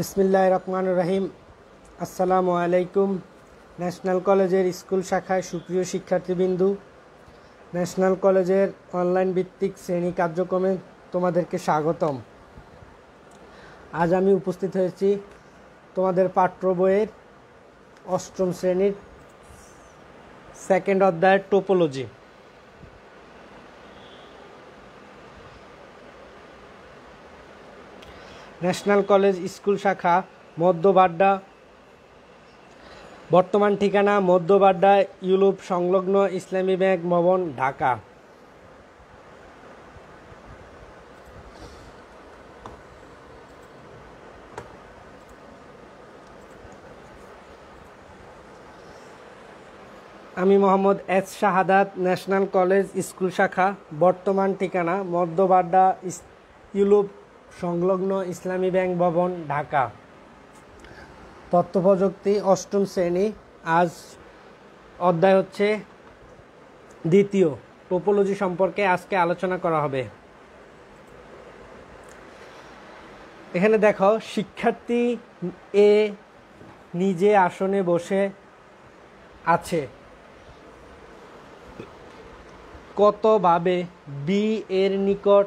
বিসমিল্লাহির রহমানির রহিম। আসসালামু আলাইকুম। ন্যাশনাল কলেজের স্কুল শাখায় সুপ্রিয় শিক্ষার্থীবৃন্দু, ন্যাশনাল কলেজের অনলাইন ভিত্তিক শ্রেণী কার্যক্রমে তোমাদেরকে স্বাগতম। আজ আমি উপস্থিত হয়েছি তোমাদের পাঠ্য বইয়ের অষ্টম শ্রেণীর সেকেন্ড অধ্যায়ের টোপোলজি। ন্যাশনাল কলেজ স্কুল শাখা মধ্যবাড্ডা, বর্তমান ঠিকানা মধ্যবাড্ডা ইউলুপ সংলগ্ন ইসলামী ব্যাংক ভবন, ঢাকা। আমি মোহাম্মদ এস শাহাদাত, ন্যাশনাল কলেজ স্কুল শাখা, বর্তমান ঠিকানা মধ্যবাড্ডা ইউলুপ সংলগ্ন ইসলামী ব্যাংক ভবন, ঢাকা। তথ্য প্রযুক্তি অষ্টম শ্রেণী। আজ অধ্যায় হচ্ছে দ্বিতীয়, টোপোলজি সম্পর্কে আজকে আলোচনা করা হবে। এখানে দেখো, শিক্ষার্থী এ নিজে আসনে বসে আছে, কতভাবে বি এর নিকট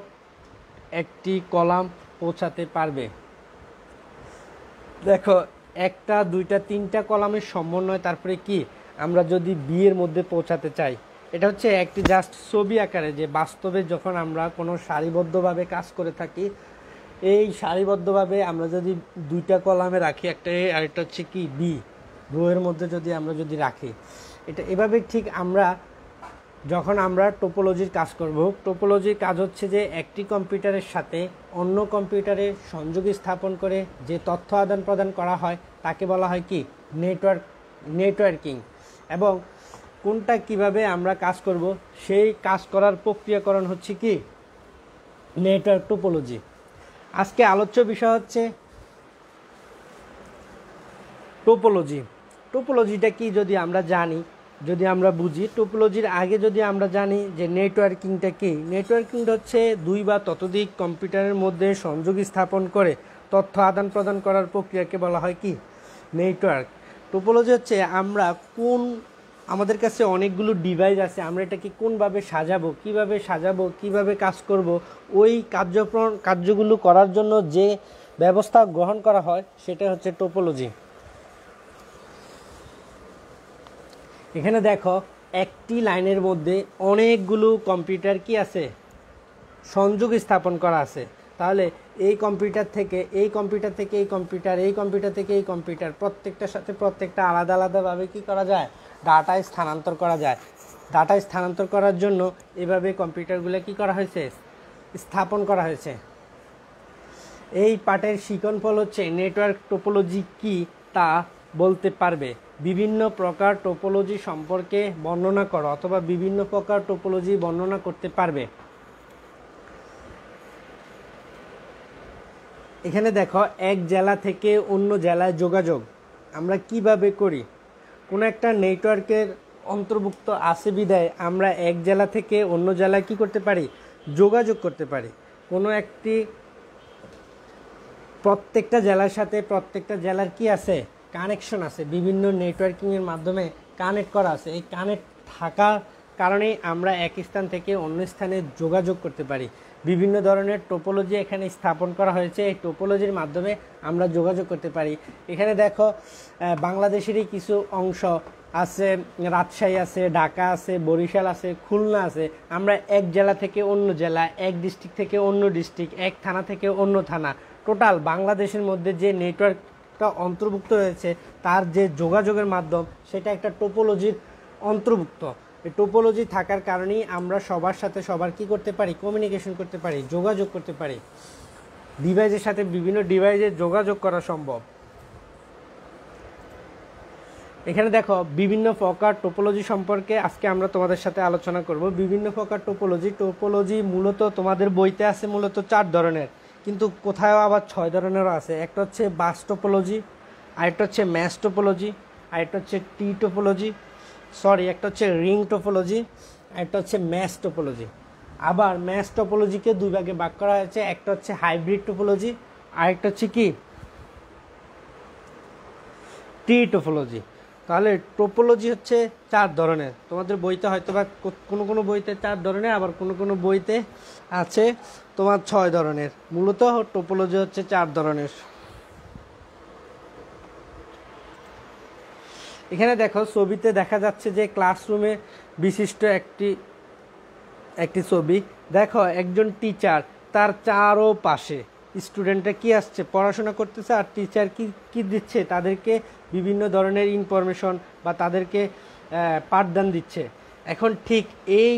একটি কলাম পৌঁছাতে পারবে? দেখো, একটা দুইটা তিনটা কলামের সমন্বয়, তারপরে কি আমরা যদি বি এর মধ্যে পৌঁছাতে চাই, এটা হচ্ছে একটি জাস্ট ছবি আকারে, যে বাস্তবে যখন আমরা কোনো সারিবদ্ধভাবে কাজ করে থাকি, এই সারিবদ্ধভাবে আমরা যদি দুইটা কলামে রাখি, একটা এ আর একটা হচ্ছে কি বি, রোয়ের মধ্যে যদি আমরা রাখি, এটা এভাবে ঠিক আমরা যখন আমরা টোপোলজির কাজ করব, টোপোলজির কাজ হচ্ছে যে একটি কম্পিউটারের সাথে অন্য কম্পিউটারে সংযোগ স্থাপন করে যে তথ্য আদান প্রদান করা হয় তাকে বলা হয় কি নেটওয়ার্কিং। এবং কোনটা কিভাবে আমরা কাজ করব সেই কাজ করার প্রক্রিয়াকরণ হচ্ছে কি নেটওয়ার্ক টোপোলজি। আজকে আলোচ্য বিষয় হচ্ছে টোপোলজি। টোপোলজিটা কি যদি আমরা জানি, যদি আমরা বুঝি, টোপোলজির আগে যদি আমরা জানি যে নেটওয়ার্কিংটা কি। নেটওয়ার্কিংটা হচ্ছে দুই বা ততোধিক কম্পিউটারের মধ্যে সংযোগ স্থাপন করে তথ্য আদান প্রদান করার প্রক্রিয়াকে বলা হয় কি নেটওয়ার্ক। টোপোলজি হচ্ছে আমরা আমাদের কাছে অনেকগুলো ডিভাইস আছে, আমরা এটাকে কোনভাবে সাজাবো, কিভাবে কাজ করব, ওই কার্যগুলো করার জন্য যে ব্যবস্থা গ্রহণ করা হয় সেটা হচ্ছে টোপোলজি। এখানে দেখো, একটি লাইনের মধ্যে অনেকগুলো কম্পিউটার কি আছে, সংযোগ স্থাপন করা আছে। তাহলে এই কম্পিউটার থেকে এই কম্পিউটার থেকে এই কম্পিউটার, এই কম্পিউটার থেকে এই কম্পিউটার, প্রত্যেকটার সাথে প্রত্যেকটা আলাদা আলাদাভাবে কি করা যায়, ডাটা স্থানান্তর করা যায়। ডাটা স্থানান্তর করার জন্য এভাবে কম্পিউটারগুলো কি করা হয়েছে, স্থাপন করা হয়েছে। এই পাঠের শিকনফল হচ্ছে নেটওয়ার্ক টোপোলজি কি তা বলতে পারবে। বিভিন্ন প্রকার টোপোলজি সম্পর্কে বর্ণনা করো, অথবা বিভিন্ন প্রকার টোপোলজি বর্ণনা করতে পারবে। এখানে দেখো, এক জেলা থেকে অন্য জেলায় যোগাযোগ আমরা কিভাবে করি। কোনো একটা নেটওয়ার্কের অন্তর্ভুক্ত আছে বিধায় আমরা এক জেলা থেকে অন্য জেলায় কি করতে পারি, যোগাযোগ করতে পারি। কোনো একটি প্রত্যেকটা জেলার সাথে প্রত্যেকটা জেলার কি আছে, কানেকশন আছে, বিভিন্ন নেটওয়ার্কিংয়ের মাধ্যমে কানেক্ট করা আছে। এই কানেক্ট থাকার কারণে আমরা এক স্থান থেকে অন্য স্থানে যোগাযোগ করতে পারি। বিভিন্ন ধরনের টোপোলজি এখানে স্থাপন করা হয়েছে, এই টোপোলজির মাধ্যমে আমরা যোগাযোগ করতে পারি। এখানে দেখো, বাংলাদেশেরই কিছু অংশ আছে, রাজশাহী আছে, ঢাকা আছে, বরিশাল আছে, খুলনা আছে। আমরা এক জেলা থেকে অন্য জেলা, এক ডিস্ট্রিক্ট থেকে অন্য ডিস্ট্রিক্ট, এক থানা থেকে অন্য থানা, টোটাল বাংলাদেশের মধ্যে যে নেটওয়ার্কটা অন্তর্ভুক্ত রয়েছে তার যে যোগাযোগের মাধ্যম, সেটা একটা টোপোলজির অন্তর্ভুক্ত। এই টোপোলজি থাকার কারণেই আমরা সবার সাথে সবার কি করতে পারি, কমিউনিকেশন করতে পারি, যোগাযোগ করতে পারি। ডিভাইসের সাথে বিভিন্ন ডিভাইসে যোগাযোগ করা সম্ভব। এখানে দেখো, বিভিন্ন প্রকার টোপোলজি সম্পর্কে আজকে আমরা তোমাদের সাথে আলোচনা করব। বিভিন্ন প্রকার টোপোলজি মূলত তোমাদের বইতে আছে মূলত 4 ধরনের, কিন্তু কোথাও আবার 6 ধরনেরও আছে। একটা হচ্ছে বাস টোপোলজি, আরেকটা হচ্ছে ম্যাশ টোপোলজি, আরেকটা হচ্ছে একটা হচ্ছে রিং টোপোলজি, আরেকটা হচ্ছে ম্যাশ টোপোলজি। আবার ম্যাশ টোপোলজিকে দুই ভাগে ভাগ করা হয়েছে, একটা হচ্ছে হাইব্রিড টোপোলজি, আরেকটা হচ্ছে কি ট্রি টোপোলজি। তাহলে টোপোলজি হচ্ছে 4 ধরনের, তোমাদের বইতে হয়তো বা কোনো কোনো বইতে 4 ধরনের, আবার কোনো কোনো বইতে আছে তোমার 6 ধরনের। মূলত টোপোলজি হচ্ছে 4 ধরনের। এখানে দেখো ছবিতে দেখা যাচ্ছে যে ক্লাসরুমে বিশিষ্ট একটি ছবি। দেখো একজন টিচার, তার চারও পাশে স্টুডেন্টরা কি আসছে, পড়াশোনা করতেছে, আর টিচার কি কি দিচ্ছে, তাদেরকে বিভিন্ন ধরনের ইনফরমেশন বা তাদেরকে পাঠদান দিচ্ছে। এখন ঠিক এই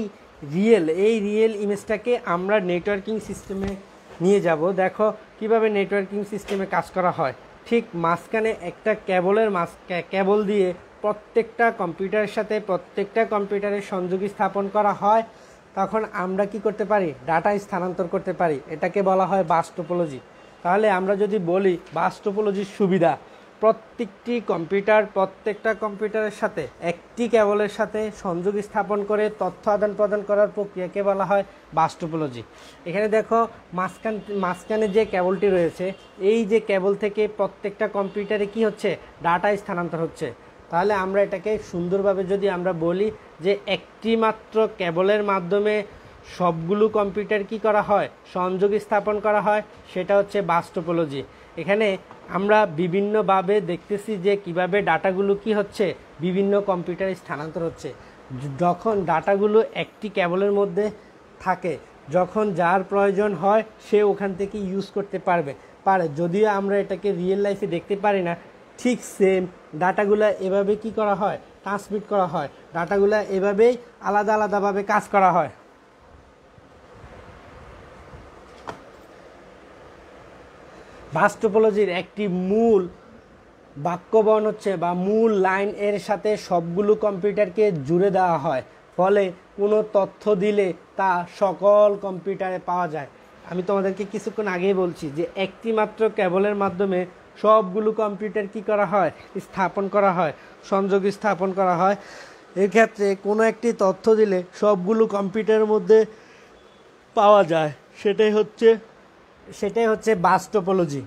রিয়েল ইমেজটাকে আমরা নেটওয়ার্কিং সিস্টেমে নিয়ে যাব। দেখো কিভাবে নেটওয়ার্কিং সিস্টেমে কাজ করা হয়। ঠিক মাঝখানে একটা কেবল দিয়ে প্রত্যেকটা কম্পিউটারের সাথে প্রত্যেকটা কম্পিউটারের সংযোগী স্থাপন করা হয়। তখন আমরা কি করতে পারি, ডাটা স্থানান্তর করতে পারি। এটাকে বলা হয় বাস টোপোলজি। তাহলে আমরা যদি বলি বাস টোপোলজির সুবিধা, প্রত্যেকটা কম্পিউটারের সাথে একটি কেবলের সাথে সংযোগ স্থাপন করে তথ্য আদান প্রদান করার প্রক্রিয়াকে বলা হয় বাস টোপোলজি। এখানে দেখো মাঝখানে যে কেবলটি রয়েছে, এই যে কেবল থেকে প্রত্যেকটা কম্পিউটারে কি হচ্ছে, ডাটা স্থানান্তর হচ্ছে। তাহলে আমরা এটাকে সুন্দরভাবে যদি আমরা বলি যে একটি মাত্র কেবলের মাধ্যমে সবগুলো কম্পিউটার কি করা হয়, সংযোগ স্থাপন করা হয়, সেটা হচ্ছে বাস টোপোলজি। এখানে আমরা বিভিন্নভাবে দেখতেছি যে কিভাবে ডাটাগুলো কি হচ্ছে, বিভিন্ন কম্পিউটারে স্থানান্তর হচ্ছে। যখন ডাটাগুলো একটি কেবলের মধ্যে থাকে, যখন যার প্রয়োজন হয় সে ওখান থেকে ইউজ করতে পারে। যদিও আমরা এটাকে রিয়েল লাইফে দেখতে পারি না, ঠিক সেম ডাটাগুলো এভাবে কি করা হয়, ট্রান্সমিট করা হয়। ডাটাগুলো এভাবেই আলাদাভাবে কাজ করা হয়। বাস টোপোলজির একটি মূল বাক্যবন হচ্ছে বা মূল লাইন এর সাথে সবগুলো কম্পিউটারকে জুড়ে দেওয়া হয়, ফলে কোনো তথ্য দিলে তা সকল কম্পিউটারে পাওয়া যায়। আমি তোমাদেরকে কিছুক্ষণ আগেই বলছি যে একটি মাত্র কেবলের মাধ্যমে সবগুলো কম্পিউটার কি করা হয়, স্থাপন করা হয়, সংযোগ স্থাপন করা হয়। এক্ষেত্রে কোনো একটি তথ্য দিলে সবগুলো কম্পিউটারের মধ্যে পাওয়া যায়, সেটাই হচ্ছে বাস টোপোলজি।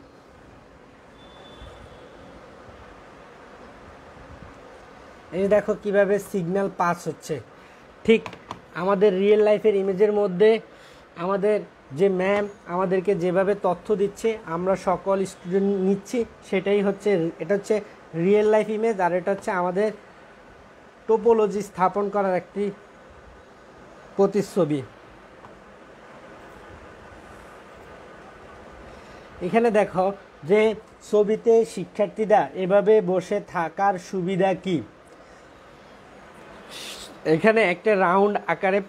এই দেখো কিভাবে সিগন্যাল পাস হচ্ছে। ঠিক আমাদের রিয়েল লাইফের ইমেজের মধ্যে আমাদের যে ম্যাম আমাদেরকে যেভাবে তথ্য দিচ্ছে, আমরা সকল স্টুডেন্ট নিচ্ছি, এটা হচ্ছে রিয়েল লাইফ ইমেজ। আর এটা হচ্ছে আমাদের টোপোলজি স্থাপন করার একটি প্রতিচ্ছবি। এখানে দেখো যে ছবিতে শিক্ষার্থীরা এভাবে বসে থাকার সুবিধা কি। এখানে একটা রাউন্ড আকারে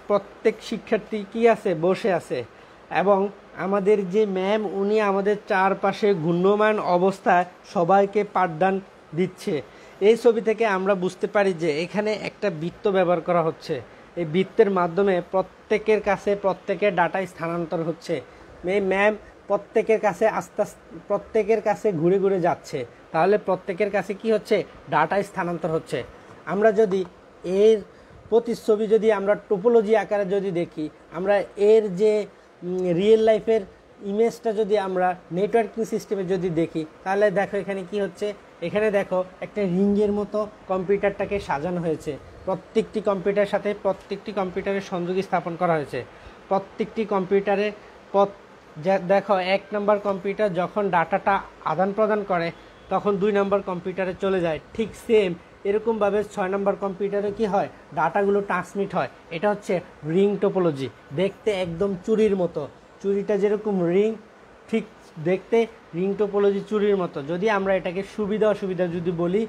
প্রত্যেক শিক্ষার্থী কি আছে, বসে আছে, এবং আমাদের যে ম্যাম উনি আমাদের চারপাশে ঘূর্ণমান অবস্থায় সবাইকে পাঠদান দিচ্ছে। এই ছবি থেকে আমরা বুঝতে পারি যে এখানে একটা বৃত্ত ব্যবহার করা হচ্ছে। এই বৃত্তের মাধ্যমে প্রত্যেকের ডাটা স্থানান্তর হচ্ছে। এই ম্যাম প্রত্যেকের কাছে ঘুরে যাচ্ছে, তাহলে প্রত্যেকের কাছে কি হচ্ছে, ডাটা স্থানান্তর হচ্ছে। আমরা যদি এর প্রতিচ্ছবি যদি আমরা টোপোলজি আকারে যদি দেখি, আমরা এর যে রিয়েল লাইফের ইমেজটা যদি আমরা নেটওয়ার্কিং সিস্টেমে যদি দেখি, তাহলে দেখো এখানে কি হচ্ছে। এখানে দেখো একটা রিংয়ের মতো কম্পিউটারটাকে সাজানো হয়েছে। প্রত্যেকটি কম্পিউটারের সাথে প্রত্যেকটি কম্পিউটারের সংযোগ স্থাপন করা হয়েছে। প্রত্যেকটি কম্পিউটারে দেখো 1 নম্বর কম্পিউটার যখন ডাটাটা আদান প্রদান করে তখন 2 নম্বর কম্পিউটারে চলে যায়। ঠিক সেম এরকমভাবে 6 নম্বর কম্পিউটারে কি হয়, ডাটাগুলো ট্রান্সমিট হয়। এটা হচ্ছে রিং টোপোলজি। দেখতে একদম চুরির মতো, চুরিটা যেরকম রিং, ঠিক দেখতে রিং টোপোলজি চুরির মতো। যদি আমরা এটাকে সুবিধা অসুবিধা যদি বলি,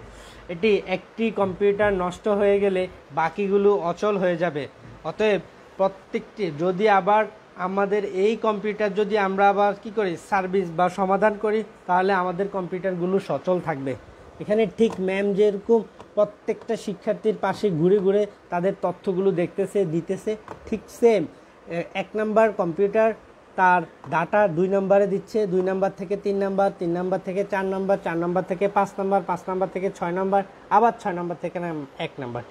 এটি একটি কম্পিউটার নষ্ট হয়ে গেলে বাকিগুলো অচল হয়ে যাবে। অতএব প্রত্যেকটি যদি আবার আমাদের এই কম্পিউটার যদি আমরা আবার কি করি, সার্ভিস বা সমাধান করি, তাহলে আমাদের কম্পিউটারগুলো সচল থাকবে। এখানে ঠিক ম্যাম যেরকম প্রত্যেকটা শিক্ষার্থীর পাশে ঘুরে তাদের তথ্যগুলো দিতেছে, ঠিক সেম 1 নম্বর কম্পিউটার তার ডাটা 2 নম্বরে দিচ্ছে, 2 নম্বর থেকে 3 নম্বর, 3 নম্বর থেকে 4 নম্বর, 4 নম্বর থেকে 5 নম্বর, 5 নম্বর থেকে 6 নম্বর, আবার 6 নম্বর থেকে 1 নম্বর।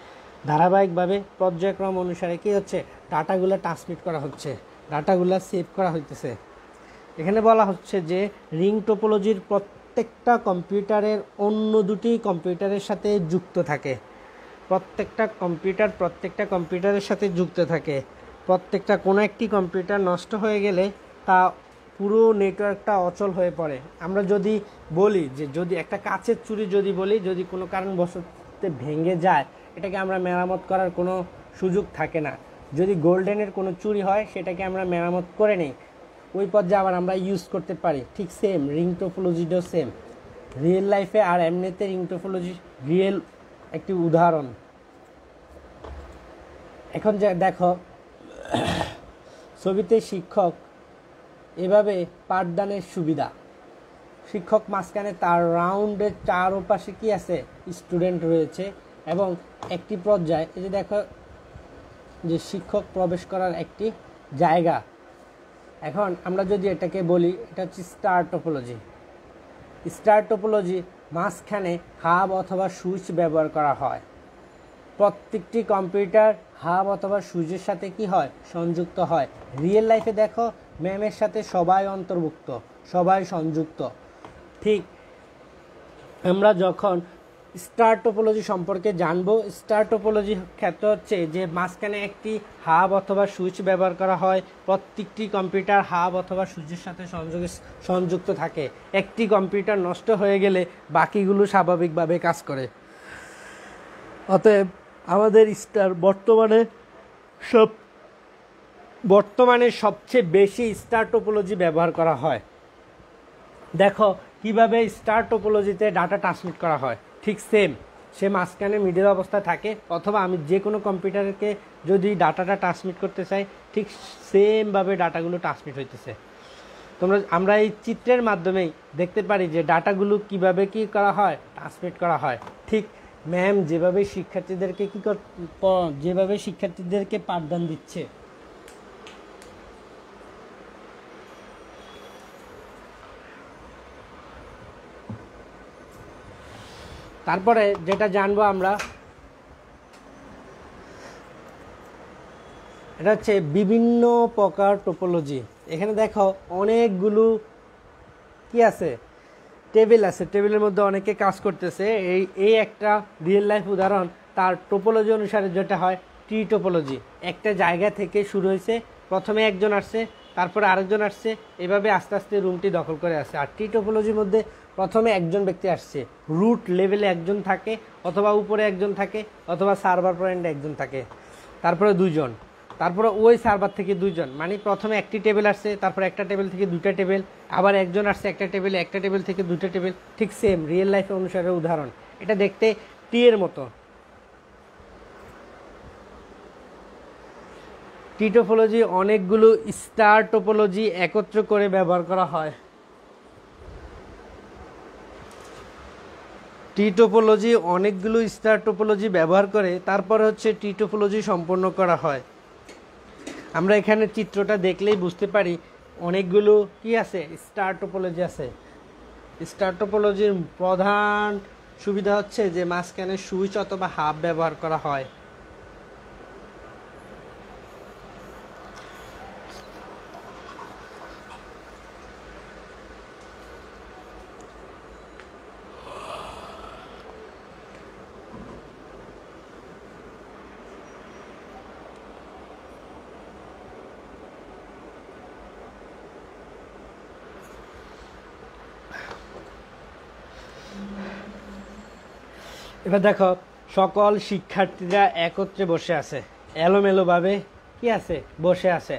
ধারাবাহিকভাবে পর্যায়ক্রম অনুসারে কি হচ্ছে, ডাটাগুলো ট্রান্সমিট করা হচ্ছে, ডাটাগুলো সেভ করা হইতেছে। এখানে বলা হচ্ছে যে রিং টোপোলজির প্রত্যেকটা কম্পিউটারের অন্য দুটি কম্পিউটারের সাথে যুক্ত থাকে। প্রত্যেকটা কম্পিউটারের সাথে যুক্ত থাকে। প্রত্যেকটা কোনো একটি কম্পিউটার নষ্ট হয়ে গেলে তা পুরো নেটওয়ার্কটা অচল হয়ে পড়ে। আমরা যদি বলি যে যদি একটা কাচের চুড়ি যদি কোনো কারণবশত ভেঙে যায়, এটাকে আমরা মেরামত করার কোনো সুযোগ থাকে না। যদি গোল্ডেনের কোনো চুরি হয়, সেটাকে আমরা মেরামত করে নিই, ওই পর্যায়ে আবার আমরা ইউজ করতে পারি। ঠিক সেম রিং টোপোলজিটাও সেম। রিয়েল লাইফে আর এমনিতে রিং টোপোলজি রিয়েল একটি উদাহরণ। এখন যে দেখো ছবিতে শিক্ষক এভাবে পাঠদানের সুবিধা, শিক্ষক মাঝখানে তার রাউন্ডের চারপাশে কি আছে, স্টুডেন্ট রয়েছে এবং একটি পর্যায়ে এই যে দেখো যে শিক্ষক প্রবেশ করার একটি জায়গা। এখন আমরা যদি এটাকে বলি, এটা হচ্ছে স্টার টোপোলজি। স্টার টোপোলজি মাঝখানে হাব অথবা সুইচ ব্যবহার করা হয়। প্রত্যেকটি কম্পিউটার হাব অথবা সুইচের সাথে কি হয়, সংযুক্ত হয়। রিয়েল লাইফে দেখো ম্যামের সাথে সবাই অন্তর্ভুক্ত, সবাই সংযুক্ত। ঠিক আমরা যখন স্টার টোপোলজি সম্পর্কে জানবো, স্টার টোপোলজি ক্ষেত্র হচ্ছে যে মাঝখানে একটি হাব অথবা সুইচ ব্যবহার করা হয়। প্রত্যেকটি কম্পিউটার হাব অথবা সুইচের সাথে সংযুক্ত থাকে। একটি কম্পিউটার নষ্ট হয়ে গেলে বাকিগুলো স্বাভাবিকভাবে কাজ করে। অতএব আমাদের বর্তমানে সবচেয়ে বেশি স্টার টোপোলজি ব্যবহার করা হয়। দেখো কিভাবে স্টার টোপোলজিতে ডাটা ট্রান্সমিট করা হয়। ঠিক সেম, সে মাঝখানে মিডল অবস্থা থাকে, অথবা আমি যে কোনো কম্পিউটারকে যদি ডাটাটা ট্রান্সমিট করতে চাই, ঠিক সেমভাবে ডাটাগুলো ট্রান্সমিট হইতেছে। আমরা এই চিত্রের মাধ্যমেই দেখতে পারি যে ডাটাগুলো কিভাবে কি করা হয়, ট্রান্সমিট করা হয়। ঠিক ম্যাম যেভাবে শিক্ষার্থীদেরকে পাঠদান দিচ্ছে, তারপরে যেটা জানবো আমরা, এটা হচ্ছে বিভিন্ন প্রকার টোপোলজি। এখানে দেখো অনেকগুলো কি আছে, টেবিল আছে। টেবিলের মধ্যে অনেকে কাজ করতেছে। এই একটা রিয়েল লাইফ উদাহরণ। তার টোপোলজি অনুসারে যেটা হয় টি টোপোলজি। একটা জায়গা থেকে শুরু হয়েছে, প্রথমে একজন আসছে, তারপরে আরেকজন আসছে, এভাবে আস্তে আস্তে রুমটি দখল করে আসছে। আর টি টোপোলজির মধ্যে প্রথমে একজন ব্যক্তি আসছে, রুট লেভেলে একজন থাকে, অথবা উপরে একজন থাকে, অথবা সার্ভার পয়েন্টে একজন থাকে, তারপরে দুইজন, তারপরে ওই সার্ভার থেকে দুইজন। মানে প্রথমে একটি টেবিল আসছে, তারপরে একটা টেবিল থেকে দুইটা টেবিল, আবার একজন আসছে একটা টেবিল থেকে দুইটা টেবিল। ঠিক সেম রিয়েল লাইফ অনুসারে উদাহরণ। এটা দেখতে টি এর মতো। টি টোপোলজি অনেকগুলো স্টার টোপোলজি একত্র করে ব্যবহার করা হয়। টি টোপোলজি অনেকগুলো স্টার টোপোলজি ব্যবহার করে তারপরে হচ্ছে টি টোপোলজি সম্পন্ন করা হয়। আমরা এখানে চিত্রটা দেখলেই বুঝতে পারি অনেকগুলো কি আছে, স্টার টোপোলজি আছে। স্টার টোপোলজির প্রধান সুবিধা হচ্ছে যে মাঝখানে সুইচ অথবা হাব ব্যবহার করা হয়। এবার দেখো সকল শিক্ষার্থীরা একত্রে বসে আছে, এলোমেলোভাবে কি আছে, বসে আছে।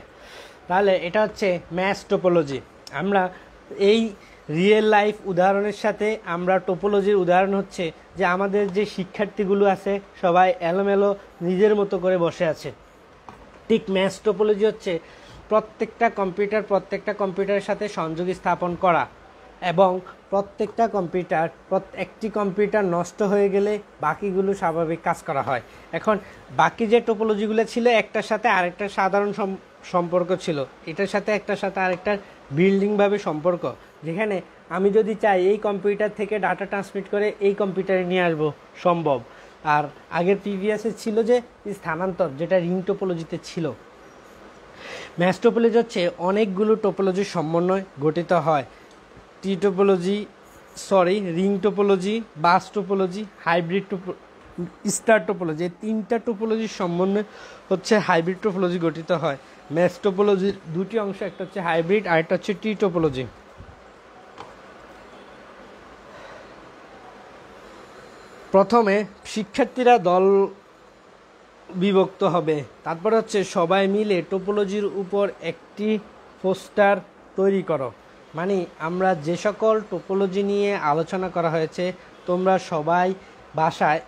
তাহলে এটা হচ্ছে ম্যাচ টোপোলজি। আমরা এই রিয়েল লাইফ উদাহরণের সাথে আমরা টোপোলজির উদাহরণ হচ্ছে যে আমাদের যে শিক্ষার্থীগুলো আছে সবাই এলোমেলো নিজের মতো করে বসে আছে। ঠিক ম্যাচ টোপোলজি হচ্ছে প্রত্যেকটা কম্পিউটারের সাথে সংযোগ স্থাপন করা, এবং একটি কম্পিউটার নষ্ট হয়ে গেলে বাকিগুলো স্বাভাবিক কাজ করা হয়। এখন বাকি যে টোপোলজিগুলো ছিল, একটার সাথে আরেকটার সাধারণ সম্পর্ক ছিল, এটার সাথে একটার সাথে আরেকটার বিল্ডিংভাবে সম্পর্ক। যেখানে আমি যদি চাই এই কম্পিউটার থেকে ডাটা ট্রান্সমিট করে এই কম্পিউটারে নিয়ে আসবো, সম্ভব। আর আগের প্রিভিয়াসে ছিল যে স্থানান্তর, যেটা রিং টোপোলজিতে ছিল। ম্যাচ টোপোলজি হচ্ছে অনেকগুলো টোপোলজির সমন্বয় গঠিত হয়। টি টোপোলজি রিং টোপোলজি, বাস টোপোলজি, হাইব্রিড স্টার টোপোলজি, এই তিনটা টোপোলজির সম্বন্ধে হচ্ছে হাইব্রিড টোপোলজি গঠিত হয়। ম্যাচ টোপোলজির দুটি অংশ, একটা হচ্ছে হাইব্রিড আর একটা হচ্ছে টি টোপোলজি। প্রথমে শিক্ষার্থীরা দল বিভক্ত হবে, তারপরে হচ্ছে সবাই মিলে টোপোলজির উপর একটি পোস্টার তৈরি করো। মানে আমরা যে সকল টোপোলজি নিয়ে আলোচনা করা হয়েছে তোমরা সবাই বাসায়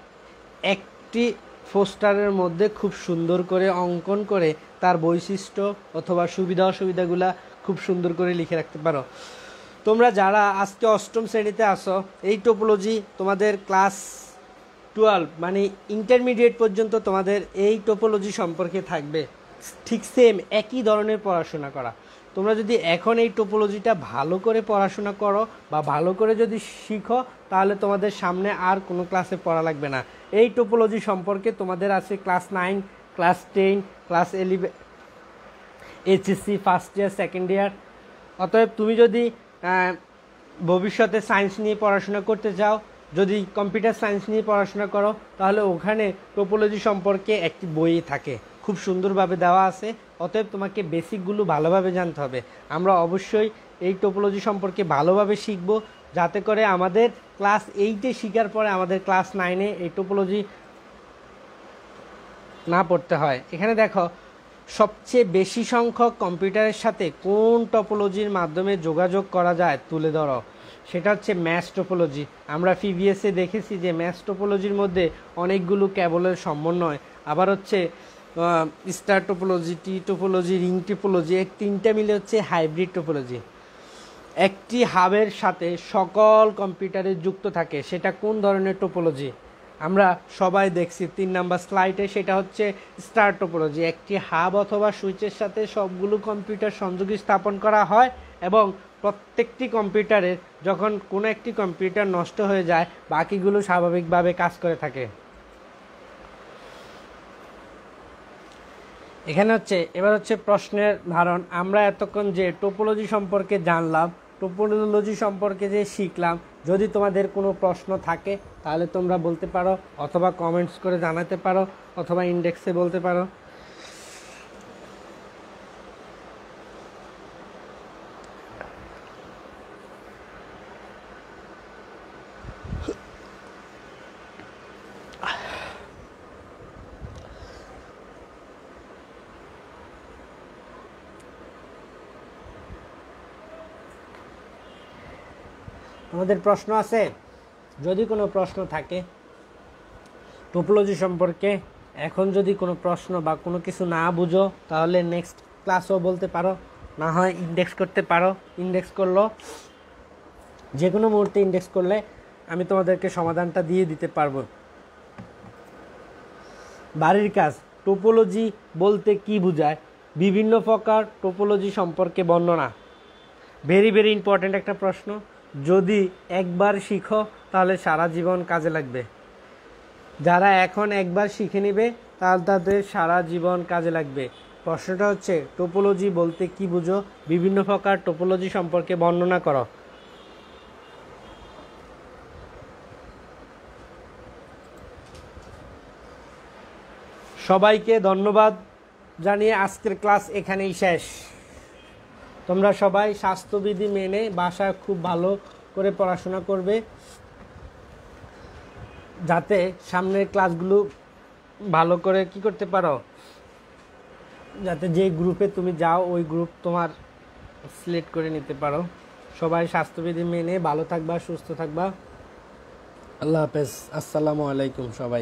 একটি পোস্টারের মধ্যে খুব সুন্দর করে অঙ্কন করে তার বৈশিষ্ট্য অথবা সুবিধা অসুবিধাগুলা খুব সুন্দর করে লিখে রাখতে পারো। তোমরা যারা আজকে অষ্টম শ্রেণীতে আসো, এই টোপোলজি তোমাদের ক্লাস 12 মানে ইন্টারমিডিয়েট পর্যন্ত তোমাদের এই টোপোলজি সম্পর্কে থাকবে। ঠিক সেম একই ধরনের পড়াশোনা করা। তোমরা যদি এখন এই টোপোলজিটা ভালো করে পড়াশোনা করো বা ভালো করে যদি শিখো, তাহলে তোমাদের সামনে আর কোনো ক্লাসে পড়া লাগবে না। এই টোপোলজি সম্পর্কে তোমাদের আছে class 9, class 10, class 11, HSC first year, second year. অতএব তুমি যদি ভবিষ্যতে সায়েন্স নিয়ে পড়াশোনা করতে চাও, যদি কম্পিউটার সায়েন্স নিয়ে পড়াশোনা করো, তাহলে ওখানে টোপোলজি সম্পর্কে একটি বই থাকে, খুব সুন্দরভাবে দেওয়া আছে। অতএব তোমাকে বেসিকগুলো ভালোভাবে জানতে হবে। আমরা অবশ্যই এই টোপোলজি সম্পর্কে ভালোভাবে শিখব, যাতে করে আমাদের ক্লাস 8-এ শেখার পরে আমাদের ক্লাস 9-এ এই টোপোলজি না পড়তে হয়। এখানে দেখো, সবচেয়ে বেশি সংখ্যক কম্পিউটারের সাথে কোন টোপোলজির মাধ্যমে যোগাযোগ করা যায় তুলে ধরো। সেটা হচ্ছে ম্যাচ টোপোলজি। আমরা প্রিভিয়াসে দেখেছি যে ম্যাচ টোপোলজির মধ্যে অনেকগুলো কেবলের সমন্বয়, আবার হচ্ছে স্টার টোপোলজি, টি টোপোলজি, রিং টোপোলজি, এই তিনটা মিলে হচ্ছে হাইব্রিড টোপোলজি। একটি হাবের সাথে সকল কম্পিউটারে যুক্ত থাকে, সেটা কোন ধরনের টোপোলজি? আমরা সবাই দেখছি 3 নাম্বার স্লাইডে, সেটা হচ্ছে স্টার টোপোলজি। একটি হাব অথবা সুইচের সাথে সবগুলো কম্পিউটার সংযোগী স্থাপন করা হয় এবং প্রত্যেকটি কম্পিউটারের যখন কোনো একটি কম্পিউটার নষ্ট হয়ে যায়, বাকিগুলো স্বাভাবিকভাবে কাজ করে থাকে। এখানে হচ্ছে এবার হচ্ছে প্রশ্নের ধারণ। আমরা এতক্ষণ যে টোপোলজি সম্পর্কে জানলাম, টোপোলজি সম্পর্কে যে শিখলাম, যদি তোমাদের কোনো প্রশ্ন থাকে তাহলে তোমরা বলতে পারো, অথবা কমেন্টস করে জানাতে পারো, অথবা ইনডেক্সে বলতে পারো। তোমাদের প্রশ্ন আছে? যদি কোনো প্রশ্ন থাকে টোপোলজি সম্পর্কে, এখন যদি কোনো প্রশ্ন বা কোনো কিছু না বুঝো, তাহলে নেক্সট ক্লাসও বলতে পারো, না হয় ইনডেক্স করতে পারো। ইনডেক্স করলো, যে কোনো মুহূর্তে ইনডেক্স করলে আমি তোমাদেরকে সমাধানটা দিয়ে দিতে পারবো। বাড়ির কাজ, টোপোলজি বলতে কি বোঝায়? বিভিন্ন প্রকার টোপোলজি সম্পর্কে বর্ণনা। ভেরি ভেরি ইম্পর্ট্যান্ট একটা প্রশ্ন। যদি একবার শিখো তাহলে সারা জীবন কাজে লাগবে। যারা এখন একবার শিখে নেবে তাহলে তাদের সারা জীবন কাজে লাগবে। প্রশ্নটা হচ্ছে টোপোলজি বলতে কি বুঝো? বিভিন্ন প্রকার টোপোলজি সম্পর্কে বর্ণনা করো। সবাইকে ধন্যবাদ জানিয়ে আজকের ক্লাস এখানেই শেষ। তোমরা সবাই স্বাস্থ্যবিধি মেনে বাসায় খুব ভালো করে পড়াশোনা করবে, যাতে সামনের ক্লাসগুলো ভালো করে কি করতে পারো, যাতে যে গ্রুপে তুমি যাও ওই গ্রুপ তোমার সিলেক্ট করে নিতে পারো। সবাই স্বাস্থ্যবিধি মেনে ভালো থাকবা, সুস্থ থাকবা। আল্লাহ হাফেজ, আসসালামু আলাইকুম সবাই।